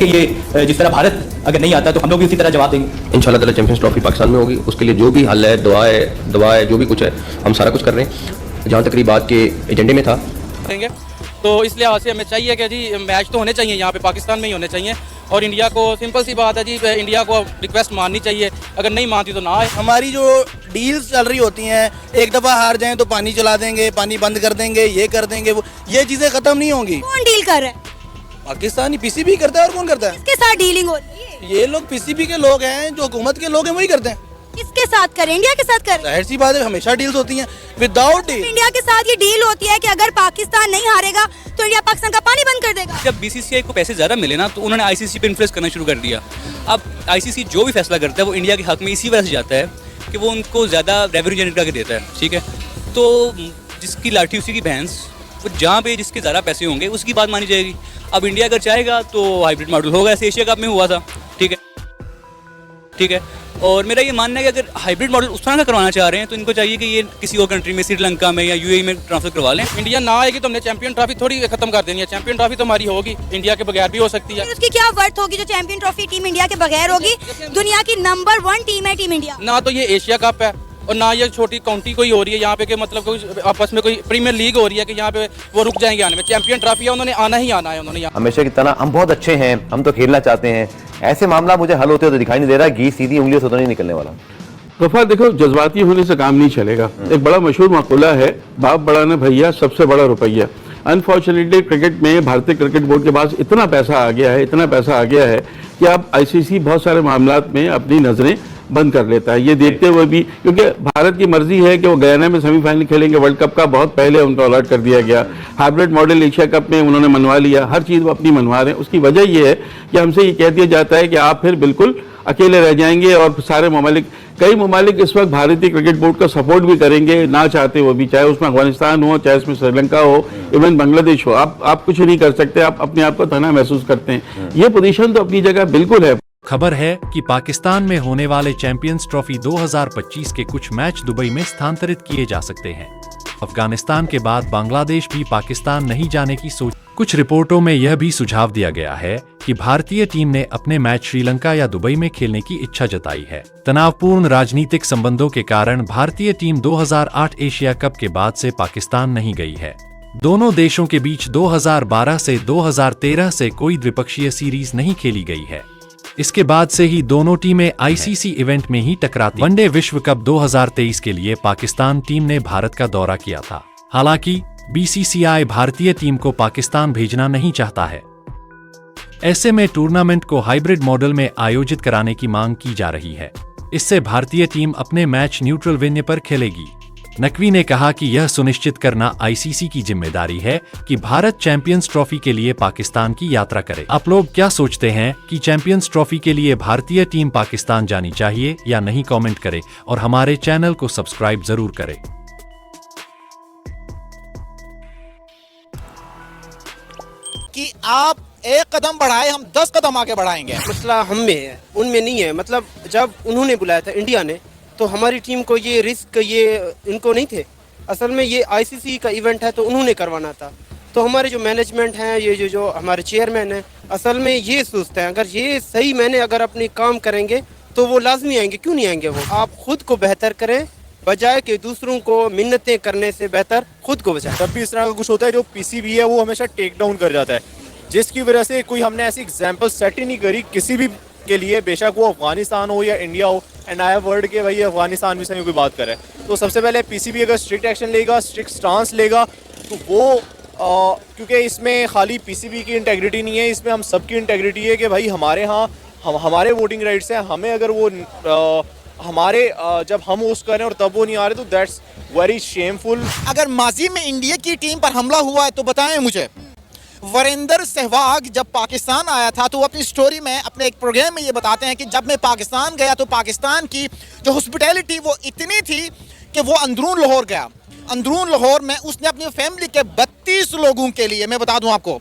कि ये जिस तरह भारत अगर नहीं आता तो हम लोग भी उसी तरह जवाब देंगे। इंशाल्लाह ताला चैंपियंस ट्रॉफी पाकिस्तान में होगी, उसके लिए जो भी हल है, दवा है, जो भी कुछ है, हम सारा कुछ कर रहे हैं। जहाँ तक बात के एजेंडे में था, तो इस लिहाज से हमें चाहिए कि जी मैच तो होने चाहिए यहाँ पे पाकिस्तान में ही होने चाहिए, और इंडिया को सिंपल सी बात है जी, इंडिया को रिक्वेस्ट माननी चाहिए, अगर नहीं मानती तो ना आए। हमारी जो डील्स चल रही होती हैं, एक दफ़ा हार जाएं तो पानी चला देंगे, पानी बंद कर देंगे, ये कर देंगे, वो ये चीज़ें ख़त्म नहीं होंगी। कौन डील कर रहा है? पाकिस्तानी पीसीबी करता है, और कौन करता है? किसके साथ डीलिंग हो रही है? ये लोग पीसीबी के लोग हैं, जो हुकूमत के लोग हैं वही करते हैं। किसके साथ करें? इंडिया के साथ करें? जाहिर सी बात है, हमेशा डील्स होती हैं। विदाउट डील इंडिया के साथ ये डील होती है कि अगर पाकिस्तान नहीं हारेगा तो इंडिया पाकिस्तान का पानी बंद कर देगा। जब बीसीसीआई को पैसे ज़्यादा मिले ना, तो उन्होंने आईसीसी पे इन्फ्लुएंस करना शुरू कर दिया। अब आईसीसी जो भी फैसला करता है वो इंडिया के हक में इसी वजह से जाता है कि वो उनको ज़्यादा रेवेन्यू जनरेट करके देता है, ठीक है। तो जिसकी लाठी उसी की भैंस, वो जहाँ पे जिसके ज़्यादा पैसे होंगे उसकी बात मानी जाएगी। अब इंडिया अगर चाहेगा तो हाइब्रिड मॉडल होगा, ऐसे एशिया कप में हुआ था, ठीक है। और मेरा ये मानना है कि अगर हाइब्रिड मॉडल उस तरह का करवाना चाह रहे हैं तो इनको चाहिए कि ये किसी और कंट्री में, श्रीलंका में या यूएई में ट्रांसफर करवा लें। इंडिया ना आएगी तो हमने चैंपियन ट्रॉफी थोड़ी खत्म कर देनी है। चैंपियन ट्रॉफी तो हमारी होगी, इंडिया के बगैर भी हो सकती है। उसकी क्या वर्थ होगी जो चैंपियन ट्रॉफी टीम इंडिया के बगैर होगी? दुनिया की नंबर 1 टीम है टीम इंडिया। ना तो ये एशिया कप है और ना ये छोटी काउंटी कोई हो रही है यहाँ पे, कि मतलब कोई आपस में कोई प्रीमियर लीग हो रही है कि यहाँ पे वो रुक जाएंगे आने में। चैंपियन ट्रॉफी है, उन्होंने आना ही आना है। उन्होंने हमेशा की तरह हम बहुत अच्छे हैं, हम तो खेलना चाहते हैं, ऐसे मामला मुझे हल होते हुए तो दिखाई नहीं दे रहा। घी सीधी उंगलियों से तो नहीं निकलने वाला। गफार, देखो, जज्बाती होने से काम नहीं चलेगा। एक बड़ा मशहूर मक़ूला है, बाप बड़ा न भैया, सबसे बड़ा रुपया। अनफॉर्चुनेटली क्रिकेट में भारतीय क्रिकेट बोर्ड के पास इतना पैसा आ गया है कि अब आईसीसी बहुत सारे मामलात में अपनी नजरें बंद कर लेता है। ये देखते हुए भी, क्योंकि भारत की मर्जी है कि वो गयाना में सेमीफाइनल खेलेंगे वर्ल्ड कप का, बहुत पहले उनको अलर्ट कर दिया गया। हाइब्रिड मॉडल एशिया कप में उन्होंने मनवा लिया, हर चीज़ वो अपनी मनवा रहे हैं। उसकी वजह ये है कि हमसे ये कह दिया जाता है कि आप फिर बिल्कुल अकेले रह जाएंगे, और सारे ममालिक, कई ममालिक इस वक्त भारतीय क्रिकेट बोर्ड का सपोर्ट भी करेंगे, ना चाहते वो भी, चाहे उसमें अफगानिस्तान हो, चाहे उसमें श्रीलंका हो, इवन बांग्लादेश हो। आप कुछ नहीं कर सकते, आप अपने आप को तना महसूस करते हैं। ये पोजीशन तो अपनी जगह बिल्कुल है। खबर है कि पाकिस्तान में होने वाले चैंपियंस ट्रॉफी 2025 के कुछ मैच दुबई में स्थानांतरित किए जा सकते हैं। अफगानिस्तान के बाद बांग्लादेश भी पाकिस्तान नहीं जाने की सोच। कुछ रिपोर्टों में यह भी सुझाव दिया गया है कि भारतीय टीम ने अपने मैच श्रीलंका या दुबई में खेलने की इच्छा जताई है। तनावपूर्ण राजनीतिक संबंधों के कारण भारतीय टीम 2008 एशिया कप के बाद से पाकिस्तान नहीं गई है। दोनों देशों के बीच 2012 से 2013 से कोई द्विपक्षीय सीरीज नहीं खेली गई है। इसके बाद से ही दोनों टीमें आईसीसी इवेंट में ही टकराती। वनडे विश्व कप 2023 के लिए पाकिस्तान टीम ने भारत का दौरा किया था। हालांकि बीसीसीआई भारतीय टीम को पाकिस्तान भेजना नहीं चाहता है। ऐसे में टूर्नामेंट को हाइब्रिड मॉडल में आयोजित कराने की मांग की जा रही है। इससे भारतीय टीम अपने मैच न्यूट्रल वेन्यू पर खेलेगी। नकवी ने कहा कि यह सुनिश्चित करना आईसीसी की जिम्मेदारी है कि भारत चैंपियंस ट्रॉफी के लिए पाकिस्तान की यात्रा करे। आप लोग क्या सोचते हैं कि चैंपियंस ट्रॉफी के लिए भारतीय टीम पाकिस्तान जानी चाहिए या नहीं? कमेंट करें और हमारे चैनल को सब्सक्राइब जरूर करें। कि आप एक कदम बढ़ाए, हम 10 कदम आगे बढ़ाएंगे। मसला हम में है, उनमें नहीं है। मतलब जब उन्होंने बुलाया था इंडिया ने, तो हमारी टीम को ये रिस्क ये इनको नहीं थे। असल में ये आईसीसी का इवेंट है तो उन्होंने करवाना था। तो हमारे जो मैनेजमेंट हैं, ये जो हमारे चेयरमैन हैं, असल में ये सोचते हैं अगर ये सही मैंने अगर अपनी काम करेंगे तो वो लाजमी आएंगे। क्यों नहीं आएंगे? वो आप खुद को बेहतर करें, बजाय कि दूसरों को मिन्नतें करने से बेहतर खुद को बचाएं। तब भी इस तरह का कुछ होता है, जो पीसीबी है वो हमेशा टेक डाउन कर जाता है, जिसकी वजह से कोई हमने ऐसी एग्जाम्पल सेट ही नहीं करी किसी भी के लिए, बेशक वो अफगानिस्तान हो या इंडिया हो। एंड आई हैव वर्ड के भाई अफगानिस्तान भी से कोई बात करे तो सबसे पहले पीसीबी अगर स्ट्रिक्ट एक्शन लेगा, स्ट्रिक्ट स्टांस लेगा, तो वो क्योंकि इसमें खाली पीसीबी की इंटेग्रिटी नहीं है, इसमें हम सबकी इंटेग्रिटी है कि भाई हमारे यहाँ हमारे वोटिंग राइट्स हैं। हमें अगर वो हमारे जब हम होस्ट करें और तब वो नहीं आ रहे, तो दैट्स वेरी शेमफुल। अगर माजी में इंडिया की टीम पर हमला हुआ है तो बताएं मुझे। वीरेंद्र सहवाग जब पाकिस्तान आया था तो वो अपनी स्टोरी में, अपने एक प्रोग्राम में ये बताते हैं कि जब मैं पाकिस्तान गया तो पाकिस्तान की जो हॉस्पिटैलिटी वो इतनी थी कि वो अंदरून लाहौर गया। अंदरून लाहौर में उसने अपनी फैमिली के 32 लोगों के लिए, मैं बता दूं आपको,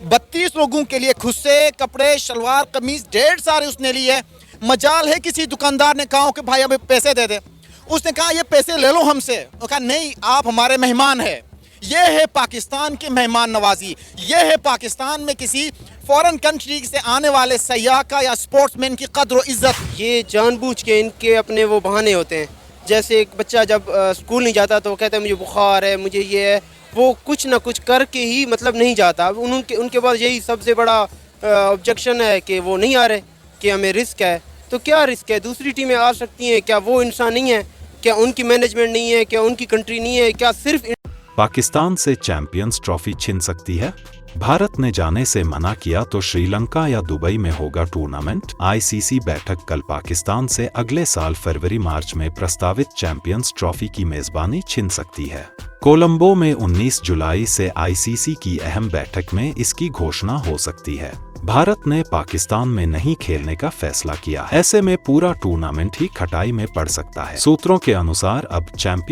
32 लोगों के लिए खुद से कपड़े, शलवार कमीज ढेर सारे उसने लिए। मजाल है किसी दुकानदार ने कहा कि भाई हमें पैसे दे दे, उसने कहा ये पैसे ले लो हमसे। वो कहा नहीं, आप हमारे मेहमान हैं। ये है पाकिस्तान की मेहमान नवाजी, ये है पाकिस्तान में किसी फॉरेन कंट्री से आने वाले सयाह का या स्पोर्ट्समैन की कद्र और इज्जत? ये जानबूझ के इनके अपने वो बहाने होते हैं। जैसे एक बच्चा जब स्कूल नहीं जाता तो वो कहता है मुझे बुखार है, मुझे ये है, वो कुछ ना कुछ करके ही मतलब नहीं जाता। अब उनके पास यही सबसे बड़ा ऑब्जेक्शन है कि वो नहीं आ रहे, कि हमें रिस्क है। तो क्या रिस्क है? दूसरी टीमें आ सकती हैं, क्या वो इंसान नहीं है? क्या उनकी मैनेजमेंट नहीं है? क्या उनकी कंट्री नहीं है? क्या सिर्फ पाकिस्तान से चैंपियंस ट्रॉफी छिन सकती है? भारत ने जाने से मना किया तो श्रीलंका या दुबई में होगा टूर्नामेंट। आईसीसी बैठक कल पाकिस्तान से अगले साल फरवरी-मार्च में प्रस्तावित चैंपियंस ट्रॉफी की मेजबानी छिन सकती है। कोलंबो में 19 जुलाई से आईसीसी की अहम बैठक में इसकी घोषणा हो सकती है। भारत ने पाकिस्तान में नहीं खेलने का फैसला किया है। ऐसे में पूरा टूर्नामेंट ही खटाई में पड़ सकता है। सूत्रों के अनुसार अब चैंपियन